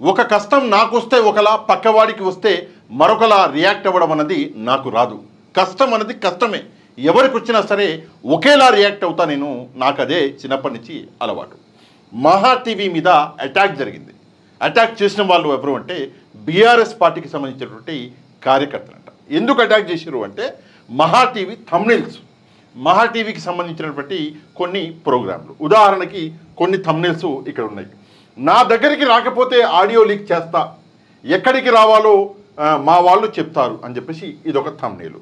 ఒక కష్టం నాకు వస్తే ఒకలా పక్కవాడికి వస్తే మరొకలా రియాక్ట్ అవ్వడం అన్నది నాకు రాదు. కష్టం అనేది కష్టమే, ఎవరికి వచ్చినా సరే ఒకేలా రియాక్ట్ అవుతా నేను. నాకు అదే చిన్నప్పటి నుంచి అలవాటు. మహా టీవీ మీద అటాక్ జరిగింది. అటాక్ చేసిన వాళ్ళు ఎవరు అంటే బీఆర్ఎస్ పార్టీకి సంబంధించినటువంటి కార్యకర్తలంట. ఎందుకు అటాక్ చేశారు అంటే మహా టీవీ థంబ్నెయిల్స్, మహా టీవీకి సంబంధించినటువంటి కొన్ని ప్రోగ్రాంలు, ఉదాహరణకి కొన్ని థంబ్నెయిల్స్ ఇక్కడ ఉన్నాయి. నా దగ్గరికి రాకపోతే ఆడియో లీక్ చేస్తా, ఎక్కడికి రావాలో మా వాళ్ళు చెప్తారు అని చెప్పేసి ఇదొక థంబ్నెయిల్.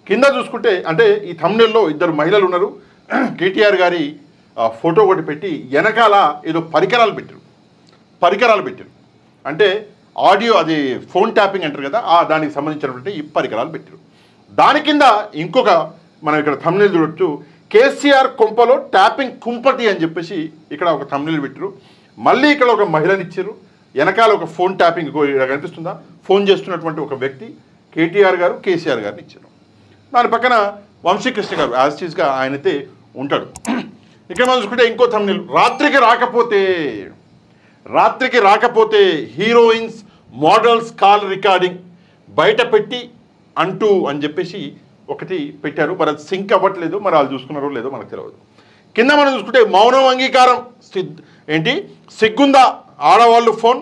కింద చూసుకుంటే అంటే ఈ థంబ్నెయిల్లో ఇద్దరు మహిళలు ఉన్నారు. కేటీఆర్ గారి ఫోటో ఒకటి పెట్టి వెనకాల ఏదో పరికరాలు పెట్టారు. అంటే ఆడియో, అది ఫోన్ ట్యాపింగ్ అంటారు కదా, దానికి సంబంధించినటువంటి ఈ పరికరాలు పెట్టారు. దాని కింద ఇంకొక మనం ఇక్కడ థంబ్నెయిల్ చూడొచ్చు, కేసీఆర్ కొంపలో ట్యాపింగ్ కుంపటి అని చెప్పేసి ఇక్కడ ఒక థంబ్నెయిల్ పెట్టారు. మళ్ళీ ఇక్కడ ఒక మహిళని ఇచ్చారు, వెనకాల ఒక ఫోన్ ట్యాపింగ్ కనిపిస్తుందా, ఫోన్ చేస్తున్నటువంటి ఒక వ్యక్తి కేటీఆర్ గారు కేసీఆర్ గారిని ఇచ్చారు. దాని పక్కన వంశీకృష్ణ గారు యాజ్ ఇట్ ఈస్గా ఆయనైతే ఉంటాడు. ఇక్కడ మనం చూసుకుంటే ఇంకో థంబ్నెయిల్, రాత్రికి రాకపోతే హీరోయిన్స్ మోడల్స్ కాల్ రికార్డింగ్ బయట పెట్టి అంటూ అని చెప్పేసి ఒకటి పెట్టారు. మరి అది సింక్ అవ్వట్లేదు, మరి వాళ్ళు చూసుకున్నారో లేదో మనకు తెలియదు. కింద మనం చూసుకుంటే మౌనం అంగీకారం, సిగ్గుందా ఆడవాళ్ళు ఫోన్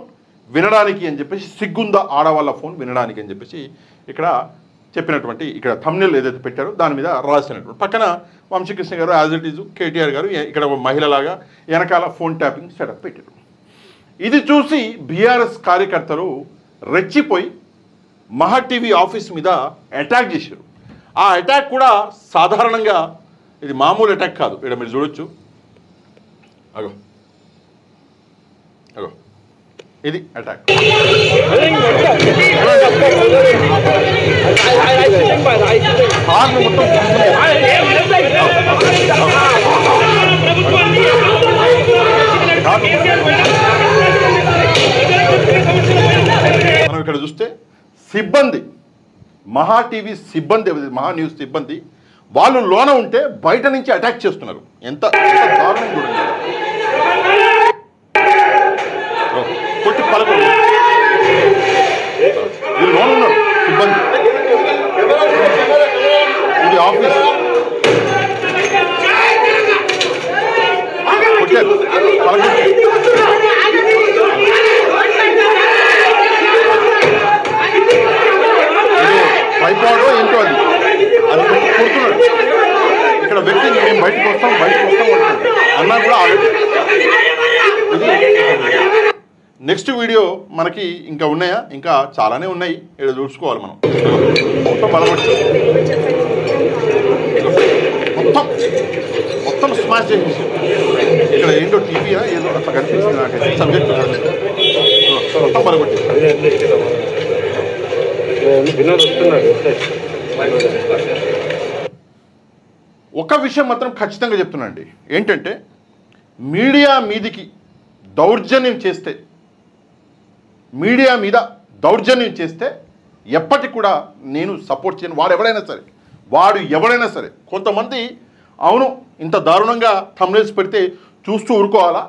వినడానికి అని చెప్పేసి, సిగ్గుందా ఆడవాళ్ళ ఫోన్ వినడానికి అని చెప్పేసి ఇక్కడ చెప్పినటువంటి ఇక్కడ థంబ్నెయిల్ ఏదైతే పెట్టారో దాని మీద రాసినటువంటి పక్కన వంశీకృష్ణ గారు యాజ్ ఇట్ ఈజ్ కేటీఆర్ గారు ఇక్కడ ఒక మహిళలాగా వెనకాల ఫోన్ ట్యాపింగ్ సెటప్ పెట్టారు. ఇది చూసి బీఆర్ఎస్ కార్యకర్తలు రెచ్చిపోయి మహా టీవీ ఆఫీస్ మీద అటాక్ చేశారు. ఆ అటాక్ కూడా సాధారణంగా ఇది మామూలు అటాక్ కాదు. ఇక్కడ మీరు చూడొచ్చు, అగో ఇది అటాక్. మనం ఇక్కడ చూస్తే సిబ్బంది, మహా టీవీ సిబ్బంది, మహా న్యూస్ సిబ్బంది వాళ్ళు లోన ఉంటే బయట నుంచి అటాక్ చేస్తున్నారు. ఎంత దారుణం చూడండి. కొట్టి పలకూడదు, వీళ్ళు లోన ఉన్నారు సిబ్బంది. ఇది ఆఫీస్ కొట్టారు, పైపాడో ఏంటో అది కొడుతున్నాడు. ఇక్కడ వ్యక్తి మేము బయటకు వస్తాం అన్నా కూడా నెక్స్ట్ వీడియో మనకి ఇంకా ఉన్నాయా, ఇంకా చాలానే ఉన్నాయి, ఇక్కడ చూసుకోవాలి మనం. మొత్తం బలపడుతుంది, మొత్తం స్మాష్ చేసేసి ఇక్కడ ఏంటో టీవీయా ఏదో అట్లా కనిపిస్తుంది నాకైతే సబ్జెక్ట్ మొత్తం బలపట్టి. ఒక విషయం మాత్రం ఖచ్చితంగా చెప్తున్నానండి, ఏంటంటే మీడియా మీదికి దౌర్జన్యం చేస్తే, మీడియా మీద దౌర్జన్యం చేస్తే ఎప్పటికి కూడా నేను సపోర్ట్ చేయను. వాడు ఎవడైనా సరే కొంతమంది అవును ఇంత దారుణంగా థంబ్నెయిల్స్ పెడితే చూస్తూ ఊరుకోవాలా,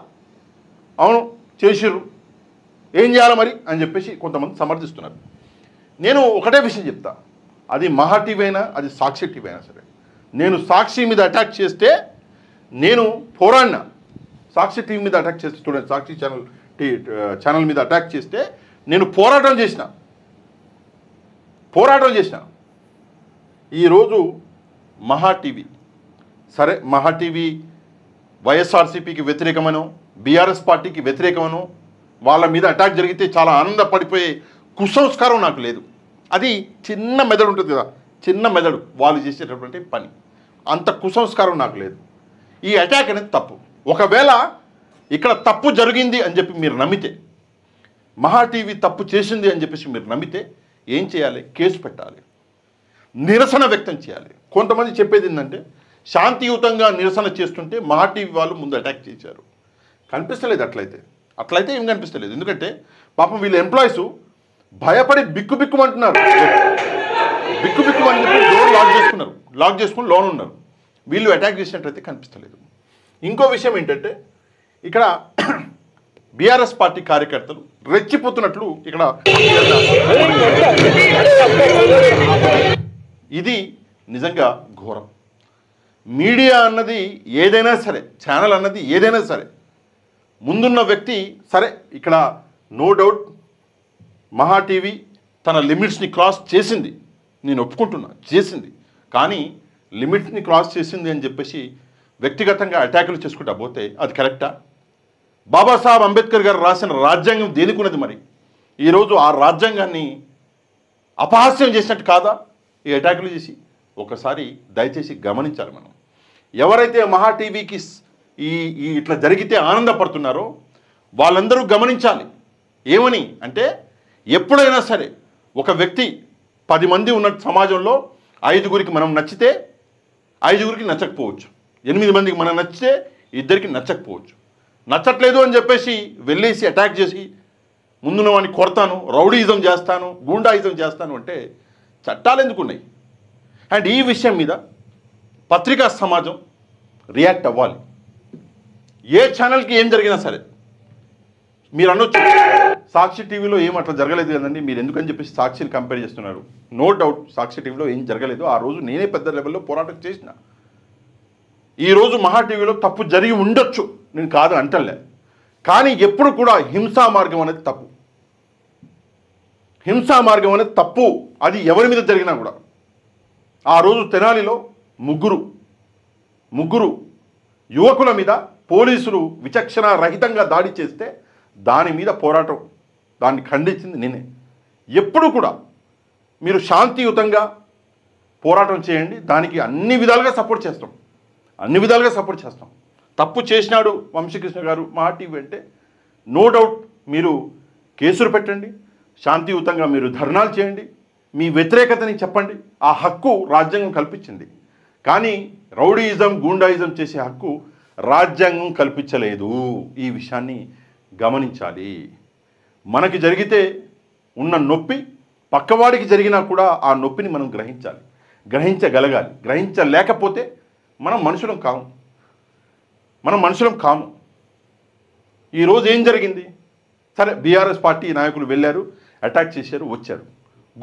అవును చేసిర్రు ఏం చేయాలి మరి అని చెప్పేసి కొంతమంది సమర్థిస్తున్నారు. నేను ఒకటే విషయం చెప్తా, అది మహా టీవీ అయినా అది సాక్షి టీవీ అయినా సరే, నేను సాక్షి మీద అటాక్ చేస్తే నేను పోరాడినా. సాక్షి టీవీ మీద అటాక్ చేస్తే చూడండి, సాక్షి ఛానల్ మీద అటాక్ చేస్తే నేను పోరాటం చేసిన. ఈరోజు మహా టీవీ సరే, మహా టీవీ వైఎస్ఆర్సీపీకి వ్యతిరేకమనో బీఆర్ఎస్ పార్టీకి వ్యతిరేకమనో వాళ్ళ మీద అటాక్ జరిగితే చాలా ఆనందపడిపోయే కుసంస్కారం నాకు లేదు. అది చిన్న మెదడు ఉంటుంది కదా, చిన్న మెదడు వాళ్ళు చేసేటటువంటి పని, అంత కుసంస్కారం నాకు లేదు. ఈ అటాక్ అనేది తప్పు. ఒకవేళ ఇక్కడ తప్పు జరిగింది అని చెప్పి మీరు నమ్మితే, మహా టీవీ తప్పు చేసింది అని చెప్పేసి మీరు నమ్మితే ఏం చేయాలి? కేసు పెట్టాలి, నిరసన వ్యక్తం చేయాలి. కొంతమంది చెప్పేది ఏంటంటే శాంతియుతంగా నిరసన చేస్తుంటే మహా టీవీ వాళ్ళు ముందు అటాక్ చేశారు. కనిపిస్తలేదు, అట్లయితే ఏం కనిపిస్తలేదు. ఎందుకంటే పాపం వీళ్ళ ఎంప్లాయీస్ భయపడి బిక్కుమంటున్నారు, బిక్కుమని చెప్పి డోర్ లాక్ చేసుకుని లోన్ ఉన్నారు. వీళ్ళు అటాక్ చేసినట్లయితే కనిపిస్తలేదు. ఇంకో విషయం ఏంటంటే ఇక్కడ బీఆర్ఎస్ పార్టీ కార్యకర్తలు రెచ్చిపోతున్నట్లు ఇక్కడ ఇది నిజంగా ఘోరం. మీడియా అన్నది ఏదైనా సరే, ఛానల్ అన్నది ఏదైనా సరే, ముందున్న వ్యక్తి సరే, ఇక్కడ నో డౌట్ మహా టీవీ తన లిమిట్స్ని క్రాస్ చేసింది, నేను ఒప్పుకుంటున్నా, చేసింది. కానీ లిమిట్స్ని క్రాస్ చేసింది అని చెప్పేసి వ్యక్తిగతంగా అటాకులు చేసుకుంటా పోతే అది కరెక్టా? బాబాసాహెబ్ అంబేద్కర్ గారు రాసిన రాజ్యాంగం దేనికున్నది? మరి ఈరోజు ఆ రాజ్యాంగాన్ని అపహాస్యం చేసినట్టు కాదా ఈ అటాకులు చేసి? ఒకసారి దయచేసి గమనించాలి. మనం ఎవరైతే మహా టీవీకి ఈ ఇట్లా జరిగితే ఆనందపడుతున్నారో వాళ్ళందరూ గమనించాలి. ఏమని అంటే, ఎప్పుడైనా సరే ఒక వ్యక్తి 10 మంది ఉన్న సమాజంలో 5గురికి మనం నచ్చితే 5గురికి నచ్చకపోవచ్చు, 8 మందికి మనం నచ్చితే 2కి నచ్చకపోవచ్చు. నచ్చట్లేదు అని చెప్పేసి వెళ్ళేసి అటాక్ చేసి ముందున్న వాడిని కొడతాను, రౌడీయిజం చేస్తాను, గూండాయిజం చేస్తాను అంటే చట్టాలు ఎందుకున్నాయి? అండ్ ఈ విషయం మీద పత్రికా సమాజం రియాక్ట్ అవ్వాలి. ఏ ఛానల్కి ఏం జరిగినా సరే మీరు అనొచ్చు, సాక్షి టీవీలో ఏం అట్లా జరగలేదు కదండి, మీరు ఎందుకని చెప్పేసి సాక్షిని కంపేర్ చేస్తున్నారు. నో డౌట్ సాక్షి టీవీలో ఏం జరగలేదు. ఆ రోజు నేనే పెద్ద లెవెల్లో పోరాటం చేసిన. ఈరోజు మహా టీవీలో తప్పు జరిగి ఉండొచ్చు, నేను కాదు అంటలే. కానీ ఎప్పుడు కూడా హింసా మార్గం అనేది తప్పు. హింసా మార్గం అనేది తప్పు. అది ఎవరి మీద జరిగినా కూడా. ఆ రోజు తెనాలిలో ముగ్గురు యువకుల మీద పోలీసులు విచక్షణ రహితంగా దాడి చేస్తే దాని మీద పోరాటం, దాన్ని ఖండించింది నేనే. ఎప్పుడు కూడా మీరు శాంతియుతంగా పోరాటం చేయండి, దానికి అన్ని విధాలుగా సపోర్ట్ చేస్తాం. తప్పు చేసినాడు వంశీకృష్ణ గారు మహా టీవీ అంటే నో డౌట్ మీరు కేసులు పెట్టండి, శాంతియుతంగా మీరు ధర్నాలు చేయండి, మీ వ్యతిరేకతని చెప్పండి. ఆ హక్కు రాజ్యాంగం కల్పించింది. కానీ రౌడీయిజం, గూండాయిజం చేసే హక్కు రాజ్యాంగం కల్పించలేదు. ఈ విషయాన్ని గమనించాలి. మనకి జరిగితే ఉన్న నొప్పి పక్కవాడికి జరిగినా కూడా ఆ నొప్పిని మనం గ్రహించగలగాలి. గ్రహించలేకపోతే మనం మనుషులం కాము. ఈరోజు ఏం జరిగింది? సరే, బీఆర్ఎస్ పార్టీ నాయకులు వెళ్ళారు, అటాక్ చేశారు, వచ్చారు.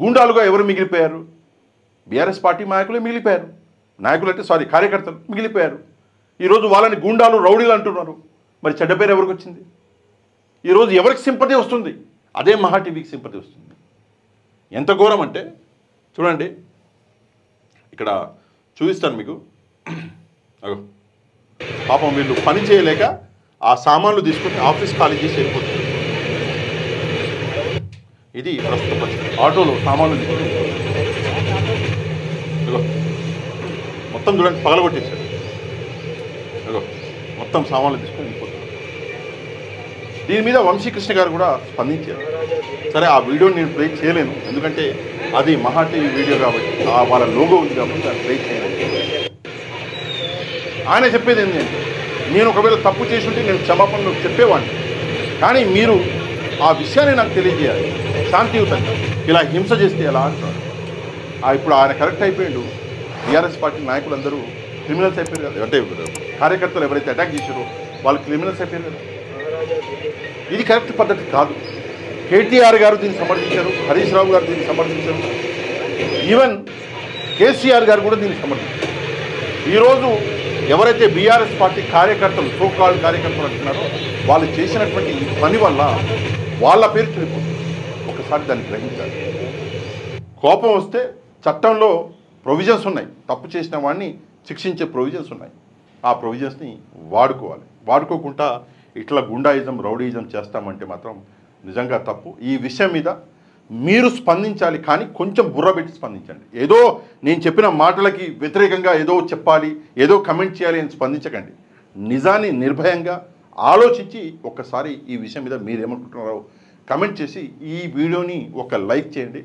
గూండాలుగా ఎవరు మిగిలిపోయారు? బీఆర్ఎస్ పార్టీ నాయకులే మిగిలిపోయారు. కార్యకర్తలు మిగిలిపోయారు. ఈరోజు వాళ్ళని గూండాలు, రౌడీలు అంటున్నారు. మరి చెడ్డ పేరు ఎవరికి వచ్చింది? ఈరోజు ఎవరికి సింపతి వస్తుంది? అదే మహా టీవీకి సింపతి వస్తుంది. ఎంత ఘోరం అంటే చూడండి, ఇక్కడ చూపిస్తాను మీకు. అగో పాపం వీళ్ళు పని చేయలేక ఆ సామాన్లు తీసుకొని ఆఫీస్ ఖాళీ చేసి వెళ్ళిపోతుంది. ఇది ప్రస్తుత పరిస్థితి. ఆటోలో సామాన్లు తీసుకొని మొత్తం చూడండి పగలగొట్టేశారు. మొత్తం సామాన్లు తీసుకొని వెళ్ళిపోతుంది. దీని మీద వంశీకృష్ణ గారు కూడా స్పందించారు. సరే, ఆ వీడియోని నేను ప్లే చేయలేను, ఎందుకంటే అది మహా టీవీ వీడియో కాబట్టి, వాళ్ళ లోగో ఉంది కాబట్టి దాన్ని ప్లే చేయలేను. ఆయన చెప్పేది ఏంటంటే, నేను ఒకవేళ తప్పు చేసి ఉంటే నేను క్షమాపణలు చెప్పేవాడిని, కానీ మీరు ఆ విషయాన్ని నాకు తెలియజేయాలి శాంతియుతంగా. ఇలా హింస చేస్తే ఎలా అంటారు? ఇప్పుడు ఆయన కరెక్ట్ అయిపోయాడు. బీఆర్ఎస్ పార్టీ నాయకులందరూ క్రిమినల్స్ అయిపోయారు కదా, అంటే కార్యకర్తలు ఎవరైతే అటాక్ చేశారో వాళ్ళు క్రిమినల్స్ అయిపోయారు కదా. ఇది కరెక్ట్ పద్ధతి కాదు. కేటీఆర్ గారు దీన్ని సమర్థించారు, హరీష్ రావు గారు దీన్ని సమర్థించారు, ఈవెన్ కేసీఆర్ గారు కూడా దీన్ని సమర్థించారు. ఈరోజు ఎవరైతే బీఆర్ఎస్ పార్టీ కార్యకర్తలు, సోకాల్డ్ కార్యకర్తలు అంటున్నారో వాళ్ళు చేసినటువంటి ఈ పని వల్ల వాళ్ళ పేరు చెడిపోతుంది. ఒకసారి దాన్ని గ్రహించాలి. కోపం వస్తే చట్టంలో ప్రొవిజన్స్ ఉన్నాయి, తప్పు చేసిన వాడిని శిక్షించే ప్రొవిజన్స్ ఉన్నాయి. ఆ ప్రొవిజన్స్ని వాడుకోకుండా ఇట్లా గుండాయిజం, రౌడీయిజం చేస్తామంటే మాత్రం నిజంగా తప్పు. ఈ విషయం మీద మీరు స్పందించాలి, కానీ కొంచెం బుర్ర పెట్టి స్పందించండి. ఏదో నేను చెప్పిన మాటలకి వ్యతిరేకంగా ఏదో చెప్పాలి, ఏదో కమెంట్ చేయాలి అని స్పందించకండి. నిజాన్ని నిర్భయంగా ఆలోచించి ఒక్కసారి ఈ విషయం మీద మీరేమనుకుంటున్నారో కమెంట్ చేసి ఈ వీడియోని ఒక లైక్ చేయండి.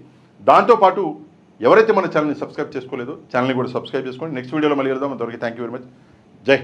దాంతోపాటు ఎవరైతే మన ఛానల్ని సబ్స్క్రైబ్ చేసుకోలేదో ఛానల్ని కూడా సబ్స్క్రైబ్ చేసుకోండి. నెక్స్ట్ వీడియోలో మళ్ళీ వెళ్దాం. అంతవరకు థ్యాంక్ యూ వెరీ మచ్. జై